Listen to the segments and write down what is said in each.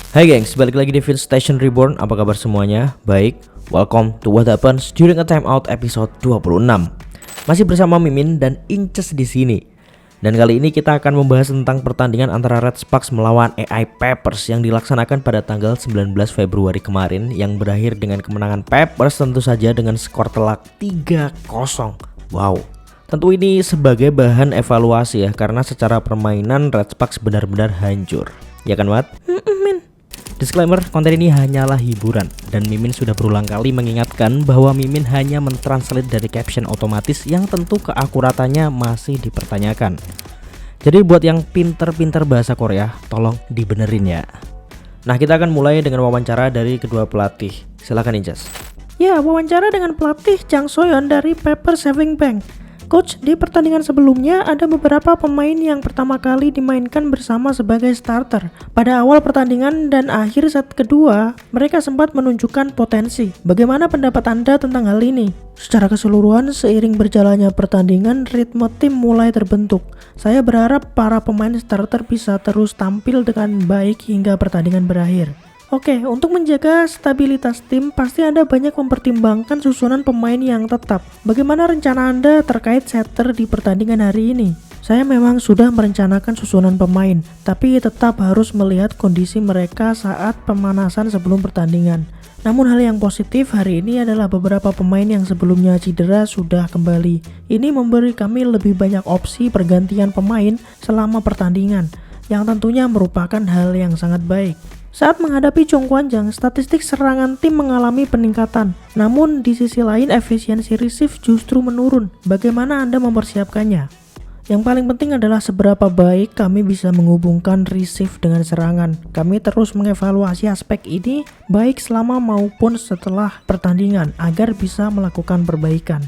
Hai gengs, balik lagi di Vince Station Reborn. Apa kabar semuanya? Baik, welcome to What Happens During a Timeout episode 26. Masih bersama Mimin dan Inces di sini. Dan kali ini kita akan membahas tentang pertandingan antara Red Sparks melawan AI Peppers yang dilaksanakan pada tanggal 19 Februari kemarin, yang berakhir dengan kemenangan Peppers tentu saja dengan skor telak 3-0. Wow. Tentu ini sebagai bahan evaluasi ya, karena secara permainan Red Sparks benar-benar hancur. Ya kan, Wat? Disclaimer, konten ini hanyalah hiburan dan Mimin sudah berulang kali mengingatkan bahwa Mimin hanya mentranslate dari caption otomatis yang tentu keakuratannya masih dipertanyakan. Jadi buat yang pinter-pinter bahasa Korea, tolong dibenerin ya. Nah, kita akan mulai dengan wawancara dari kedua pelatih. Silakan Inces. Ya, wawancara dengan pelatih Jang Soyeon dari Pepper Saving Bank. Coach, di pertandingan sebelumnya ada beberapa pemain yang pertama kali dimainkan bersama sebagai starter. Pada awal pertandingan dan akhir set kedua, mereka sempat menunjukkan potensi. Bagaimana pendapat Anda tentang hal ini? Secara keseluruhan, seiring berjalannya pertandingan, ritme tim mulai terbentuk. Saya berharap para pemain starter bisa terus tampil dengan baik hingga pertandingan berakhir. Oke, untuk menjaga stabilitas tim, pasti Anda banyak mempertimbangkan susunan pemain yang tetap. Bagaimana rencana Anda terkait setter di pertandingan hari ini? Saya memang sudah merencanakan susunan pemain, tapi tetap harus melihat kondisi mereka saat pemanasan sebelum pertandingan. Namun hal yang positif hari ini adalah beberapa pemain yang sebelumnya cedera sudah kembali. Ini memberi kami lebih banyak opsi pergantian pemain selama pertandingan, yang tentunya merupakan hal yang sangat baik. Saat menghadapi Jongkwanjang, statistik serangan tim mengalami peningkatan. Namun di sisi lain efisiensi receive justru menurun. Bagaimana Anda mempersiapkannya? Yang paling penting adalah seberapa baik kami bisa menghubungkan receive dengan serangan. Kami terus mengevaluasi aspek ini baik selama maupun setelah pertandingan agar bisa melakukan perbaikan.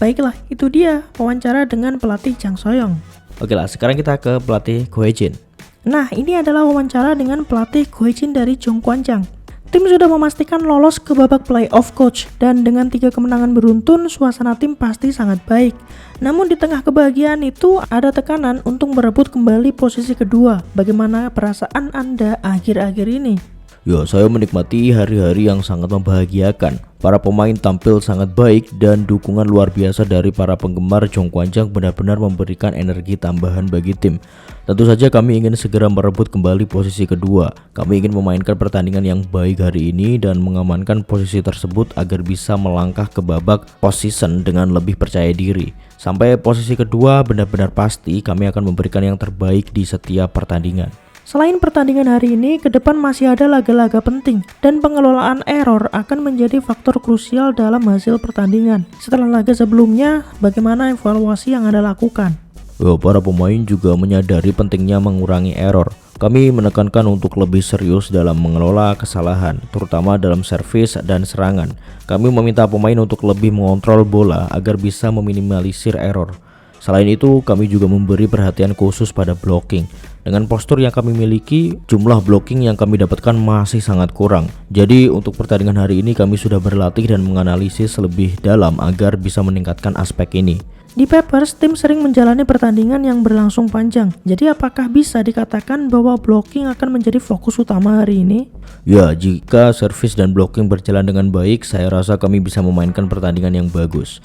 Baiklah, itu dia wawancara dengan pelatih Jang Soyeon. Oke lah, sekarang kita ke pelatih Go Hae-jin. Nah, ini adalah wawancara dengan pelatih Go Hae-jin dari Jongkwanjang. Tim sudah memastikan lolos ke babak playoff coach, dan dengan 3 kemenangan beruntun, suasana tim pasti sangat baik. Namun di tengah kebahagiaan itu ada tekanan untuk merebut kembali posisi kedua. Bagaimana perasaan Anda akhir-akhir ini? Ya, saya menikmati hari-hari yang sangat membahagiakan. Para pemain tampil sangat baik dan dukungan luar biasa dari para penggemar Jongkwanjang benar-benar memberikan energi tambahan bagi tim. Tentu saja kami ingin segera merebut kembali posisi kedua. Kami ingin memainkan pertandingan yang baik hari ini dan mengamankan posisi tersebut agar bisa melangkah ke babak postseason dengan lebih percaya diri. Sampai posisi kedua benar-benar pasti kami akan memberikan yang terbaik di setiap pertandingan. Selain pertandingan hari ini, ke depan masih ada laga-laga penting dan pengelolaan error akan menjadi faktor krusial dalam hasil pertandingan. Setelah laga sebelumnya, bagaimana evaluasi yang Anda lakukan? Para pemain juga menyadari pentingnya mengurangi error. Kami menekankan untuk lebih serius dalam mengelola kesalahan, terutama dalam servis dan serangan. Kami meminta pemain untuk lebih mengontrol bola agar bisa meminimalisir error. Selain itu, kami juga memberi perhatian khusus pada blocking. Dengan postur yang kami miliki, jumlah blocking yang kami dapatkan masih sangat kurang. Jadi untuk pertandingan hari ini kami sudah berlatih dan menganalisis lebih dalam agar bisa meningkatkan aspek ini. Di Peppers, tim sering menjalani pertandingan yang berlangsung panjang. Jadi apakah bisa dikatakan bahwa blocking akan menjadi fokus utama hari ini? Ya, jika servis dan blocking berjalan dengan baik, saya rasa kami bisa memainkan pertandingan yang bagus.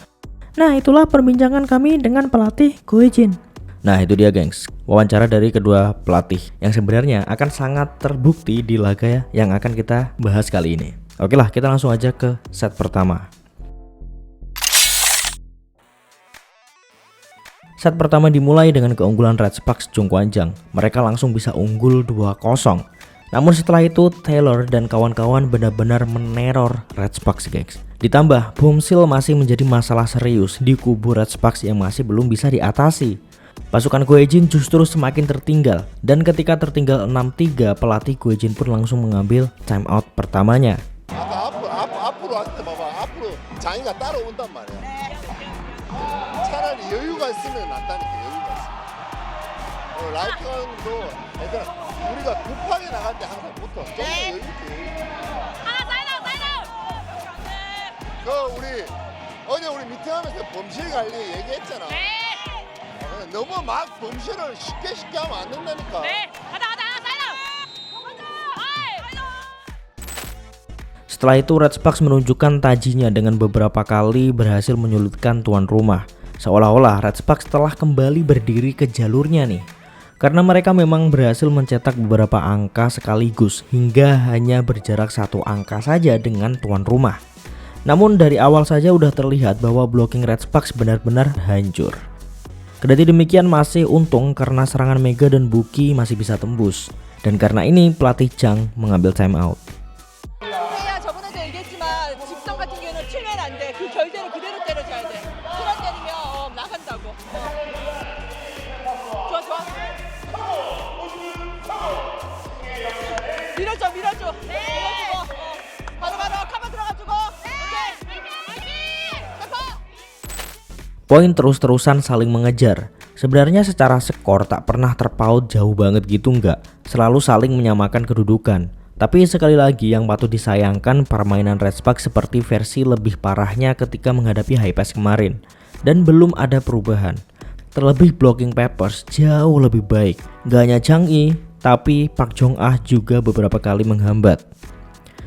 Nah, itulah perbincangan kami dengan pelatih Go Hae-jin. Nah, itu dia gengs, wawancara dari kedua pelatih yang sebenarnya akan sangat terbukti di laga ya yang akan kita bahas kali ini. Oke lah, kita langsung aja ke set pertama. Set pertama dimulai dengan keunggulan Red Sparks Jongkwanjang. Mereka langsung bisa unggul 2-0. Namun setelah itu Taylor dan kawan-kawan benar-benar meneror Red Sparks gengs. Ditambah Boomsil masih menjadi masalah serius di kubu Red Sparks yang masih belum bisa diatasi. Pasukan Go Hae-jin justru semakin tertinggal, dan ketika tertinggal 6-3, pelatih Go Hae-jin pun langsung mengambil timeout pertamanya. 앞으로 할 때 봐봐. 앞으로 장이가 따라온단 말이야. 차라리 여유가 있으면 낫다니까. 여유가 있으면. 라이트도 얘들아 우리가 급하게 나갈 때 항상 붙어. 좀 더 여유 있게. 그 우리 어제 우리 미팅하면서 범실 관리 얘기했잖아. 너무 막 범실을 쉽게 하면 안 된다니까. 네, 가자, 사이드. 가자. Setelah itu Red Sparks menunjukkan tajinya dengan beberapa kali berhasil menyulitkan tuan rumah. Seolah-olah Red Sparks telah kembali berdiri ke jalurnya nih. Karena mereka memang berhasil mencetak beberapa angka sekaligus hingga hanya berjarak 1 angka saja dengan tuan rumah. Namun dari awal saja udah terlihat bahwa blocking Red Sparks benar-benar hancur. Kendati demikian masih untung karena serangan Mega dan Buki masih bisa tembus. Dan karena ini pelatih Chang mengambil time out. 세야 저번에도 얘기했지만 직선 같은 경우는 치면 안 돼. 그 결대로 그대로 때려줘야 돼. 그런 때리면 나간다고. 좋아 좋아. 밀어줘 밀어줘. 밀어주고. 바로바로 카바 들어가주고. 오케이. 템포. Poin terus-terusan saling mengejar. Sebenarnya secara skor tak pernah terpaut jauh banget gitu nggak. Selalu saling menyamakan kedudukan. Tapi sekali lagi yang patut disayangkan permainan Red Sparks seperti versi lebih parahnya ketika menghadapi High Pass kemarin. Dan belum ada perubahan. Terlebih blocking Peppers jauh lebih baik. Gak hanya Chang Yi, tapi Park Jong Ah juga beberapa kali menghambat.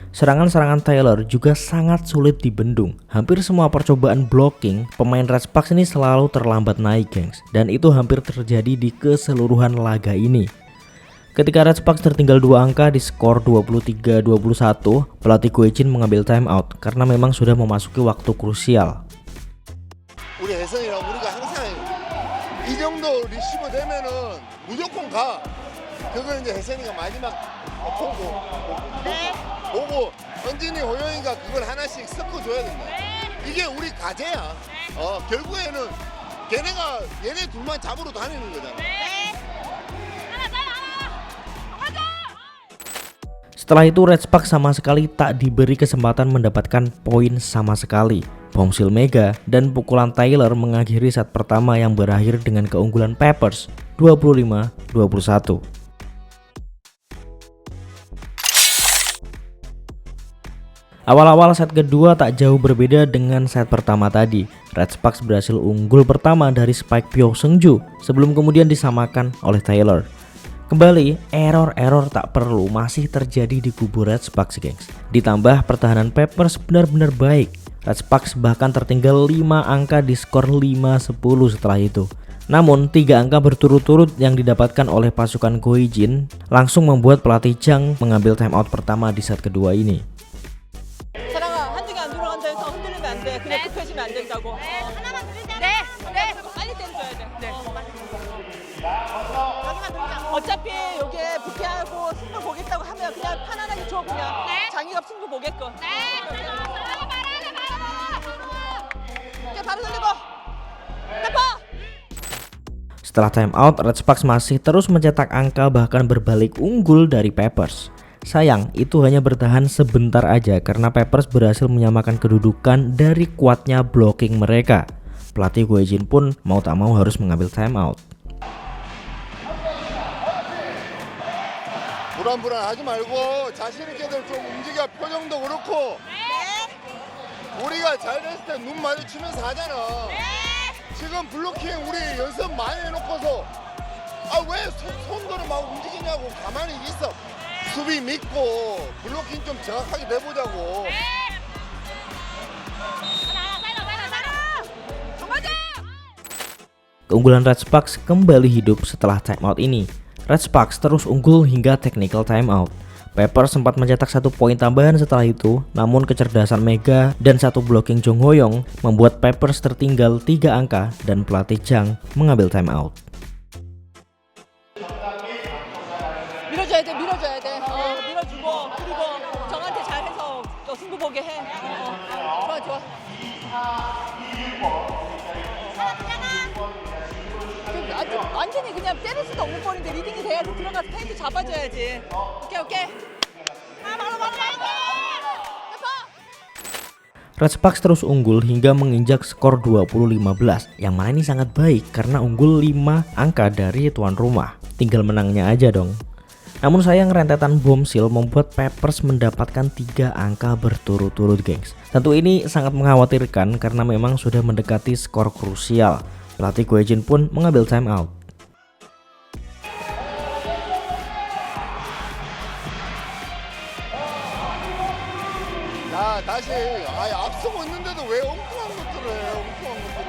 Serangan-serangan Taylor juga sangat sulit dibendung. Hampir semua percobaan blocking pemain Red Sparks ini selalu terlambat naik, gengs. Dan itu hampir terjadi di keseluruhan laga ini. Ketika Red Sparks tertinggal 2 angka di skor 23-21, pelatih Goejin mengambil time out karena memang sudah memasuki waktu krusial. 우리 혜성이랑 우리가 항상 이 정도 리시브 되면은 무조건 가. 그걸 이제 혜성이가 마지막 보고 은진이 호영이가 그걸 하나씩 섞어줘야 된다. 이게 우리 과제야. 결국에는 얘네 둘만 잡으러 다니는 거잖아. Setelah itu Red Sparks sama sekali tak diberi kesempatan mendapatkan poin sama sekali. Bombshell Mega dan pukulan Taylor mengakhiri set pertama yang berakhir dengan keunggulan Peppers 25-21. Awal-awal set kedua tak jauh berbeda dengan set pertama tadi. Red Sparks berhasil unggul pertama dari spike Pyo Seungju sebelum kemudian disamakan oleh Taylor. Kembali, error-error tak perlu masih terjadi di kubu Red Sparks, gengs. Ditambah pertahanan Peppers benar-benar baik. Red Sparks bahkan tertinggal 5 angka di skor 5-10 setelah itu. Namun 3 angka berturut-turut yang didapatkan oleh pasukan Goejin langsung membuat pelatih Chang mengambil timeout pertama di set kedua ini. 사랑아 한두 개 안 돌아간다 해서 흔들리면 안 돼. 그냥 급해지면 안 된다고. 하나만 들리자. 네. 빨리 때려줘야 돼. 네. 여기만 들리자. 어차피 여기 부피하고 승부 보겠다고 하면 그냥 편안하게 줘 그냥. 장이가 승부 보게끔. 바로 돌리고. 템포. Setelah timeout, Red Sparks masih terus mencetak angka bahkan berbalik unggul dari Peppers. Sayang, itu hanya bertahan sebentar aja karena Peppers berhasil menyamakan kedudukan dari kuatnya blocking mereka. Pelatih Goejin pun mau tak mau harus mengambil timeout. 불안불안하지 말고 자신 있게들 좀 움직여. 표정도 그렇고. 우리가 잘 됐을 때 눈 마주치면서 하잖아. 지금 블로킹 우리 연습 많이 해놓고서 왜 손들을 막 움직이냐고. 가만히 있어. 수비 믿고 블로킹 좀 정확하게 내보자고. Keunggulan Red Sparks kembali hidup setelah timeout ini. Red Sparks terus unggul hingga technical timeout. Peppers sempat mencetak 1 poin tambahan setelah itu, namun kecerdasan Mega dan 1 blocking Jong Hoyong membuat Peppers tertinggal 3 angka dan pelatih Chang mengambil timeout. 밀어줘야 돼. 밀어주고 그리고 정한테 잘해서 승부 보게 해. 좋아. 완전히 그냥 때릴 수도 없는 볼인데 리딩이 돼야지. 들어가서 페인트 잡아줘야지. 오케이. 바로 Red Sparks terus unggul hingga menginjak skor 20-15, yang mana ini sangat baik karena unggul 5 angka dari tuan rumah. Tinggal menangnya aja dong. Namun sayang rentetan bombshell membuat Peppers mendapatkan 3 angka berturut-turut, gengs. Tentu ini sangat mengkhawatirkan karena memang sudah mendekati skor krusial. Pelatih Goejin pun mengambil timeout. 자 다시 앞서고 있는데도 왜 엉뚱한 것들을 해 엉뚱한 것들을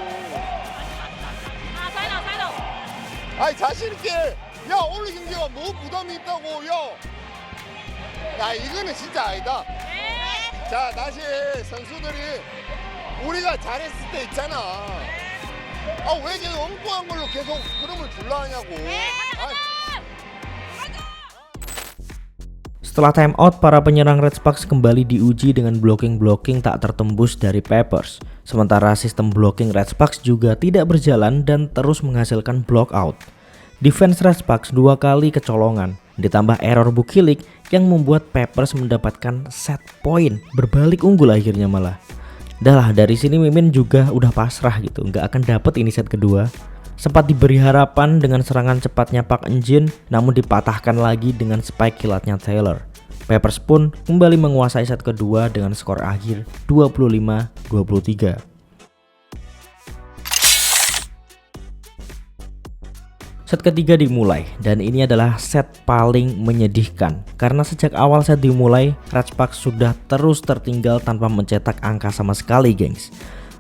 자신 있게 야 오늘 경기가 뭐 부담이 있다고 야 이거는 진짜 아니다. 자 다시 선수들이 우리가 잘했을 때 있잖아. 왜 계속 엉뚱한 걸로 계속 흐름을 줄라 하냐고. Setelah time out, para penyerang Red Sparks kembali diuji dengan blocking tak tertembus dari Peppers. Sementara sistem blocking Red Sparks juga tidak berjalan dan terus menghasilkan block out. Defense Red Sparks 2 kali kecolongan, ditambah error Bukilik yang membuat Peppers mendapatkan set point, berbalik unggul akhirnya malah. Dah lah, dari sini Mimin juga udah pasrah gitu, nggak akan dapet ini set kedua. Sempat diberi harapan dengan serangan cepatnya Park Eun-jin, namun dipatahkan lagi dengan spike kilatnya Taylor. Peppers pun kembali menguasai set kedua dengan skor akhir 25-23. Set ketiga dimulai, dan ini adalah set paling menyedihkan karena sejak awal set dimulai, Red Sparks sudah terus tertinggal tanpa mencetak angka sama sekali, gengs.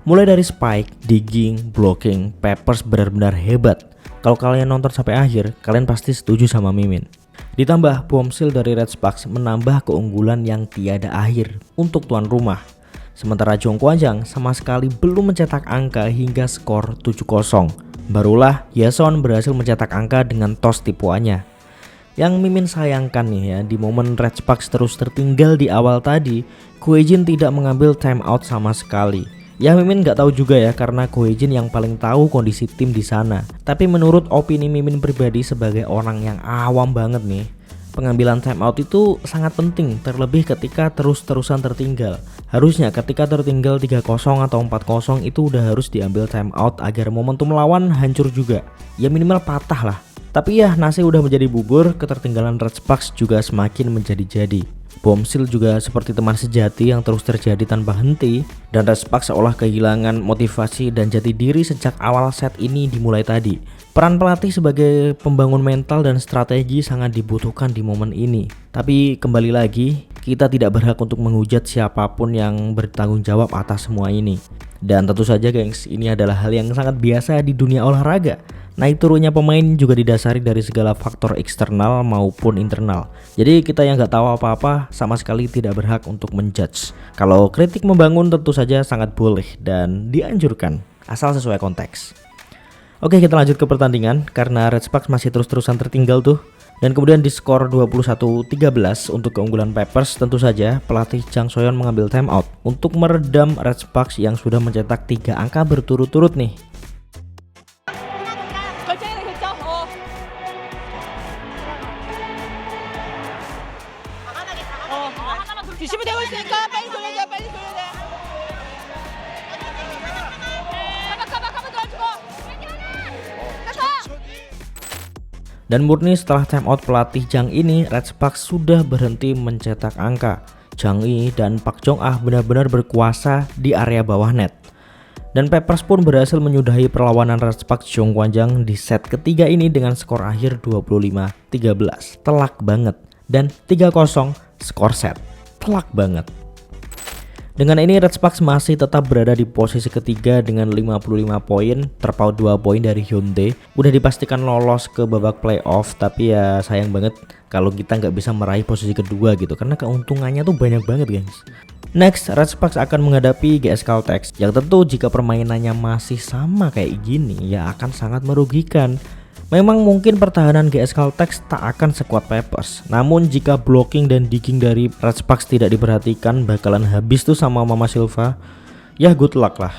Mulai dari spike, digging, blocking, Peppers benar-benar hebat. Kalau kalian nonton sampai akhir, kalian pasti setuju sama Mimin. Ditambah bombshell dari Red Sparks menambah keunggulan yang tiada akhir untuk tuan rumah. Sementara Jong Kwanjang sama sekali belum mencetak angka hingga skor 7-0. Barulah Yason berhasil mencetak angka dengan toss tipuannya. Yang Mimin sayangkan nih ya, di momen Red Sparks terus tertinggal di awal tadi, Koejin tidak mengambil time out sama sekali. Ya Mimin nggak tahu juga ya, karena Koejin yang paling tahu kondisi tim di sana. Tapi menurut opini Mimin pribadi sebagai orang yang awam banget nih, pengambilan time out itu sangat penting, terlebih ketika terus-terusan tertinggal. Harusnya ketika tertinggal 3-0 atau 4-0 itu udah harus diambil time out agar momentum lawan hancur juga. Ya minimal patah lah. Tapi ya nasi udah menjadi bubur, ketertinggalan Red Sparks juga semakin menjadi-jadi. Bombshell juga seperti teman sejati yang terus terjadi tanpa henti, dan Red Sparks seolah kehilangan motivasi dan jati diri sejak awal set ini dimulai tadi. Peran pelatih sebagai pembangun mental dan strategi sangat dibutuhkan di momen ini. Tapi kembali lagi, kita tidak berhak untuk menghujat siapapun yang bertanggung jawab atas semua ini. Dan tentu saja gengs, ini adalah hal yang sangat biasa di dunia olahraga. Naik turunnya pemain juga didasari dari segala faktor eksternal maupun internal. Jadi kita yang nggak tahu apa-apa sama sekali tidak berhak untuk menjudge. Kalau kritik membangun tentu saja sangat boleh dan dianjurkan, asal sesuai konteks. Oke, kita lanjut ke pertandingan karena Red Sparks masih terus-terusan tertinggal tuh. Dan kemudian di skor 21-13 untuk keunggulan Peppers, tentu saja pelatih Jang Soyeon mengambil time out untuk meredam Red Sparks yang sudah mencetak 3 angka berturut-turut nih. 주시면 되고 있으니까 빨리 돌려줘. 가만 도와주고. Dan murni setelah time out pelatih Jang ini, Red Sparks sudah berhenti mencetak angka. Jang Yi dan Park Jong Ah benar-benar berkuasa di area bawah net. Dan Peppers pun berhasil menyudahi perlawanan Red Sparks Jong Kwanjang di set ketiga ini dengan skor akhir 25-13. Telak banget. Dan 3-0 skor set. Telak banget. Dengan ini Red Sparks masih tetap berada di posisi ketiga dengan 55 poin, terpaut 2 poin dari Hyundai. Udah dipastikan lolos ke babak playoff, tapi ya sayang banget kalau kita nggak bisa meraih posisi kedua gitu, karena keuntungannya tuh banyak banget guys. Next, Red Sparks akan menghadapi GS Caltex, yang tentu jika permainannya masih sama kayak gini ya akan sangat merugikan. Memang mungkin pertahanan GS Caltex tak akan sekuat Peppers, namun jika blocking dan digging dari Red Sparks tidak diperhatikan bakalan habis tuh sama Mama Silva. Ya good luck lah.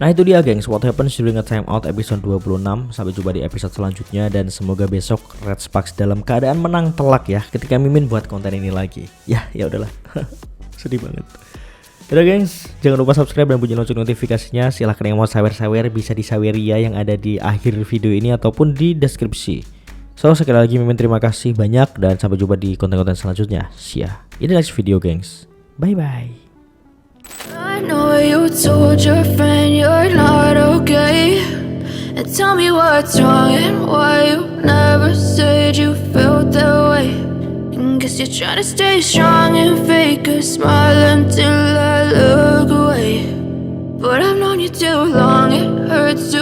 Nah itu dia gengs, what happens during a timeout episode 26. Sampai jumpa di episode selanjutnya dan semoga besok Red Sparks dalam keadaan menang telak ya ketika Mimin buat konten ini lagi. Ya udahlah. Sedih banget. Udah gengs, jangan lupa subscribe dan bunyi lonceng notifikasinya. Silahkan yang mau sawer-sawer bisa di saweria yang ada di akhir video ini ataupun di deskripsi. So sekali lagi Mimin terima kasih banyak dan sampai jumpa di konten-konten selanjutnya. See ya in the next video gengs. Bye bye. I know you told your friend you're not okay, and tell me what's wrong and why you never said you felt that way. And guess You're trying to stay strong and fake a smile until I look away. But I've known you too long, it hurts to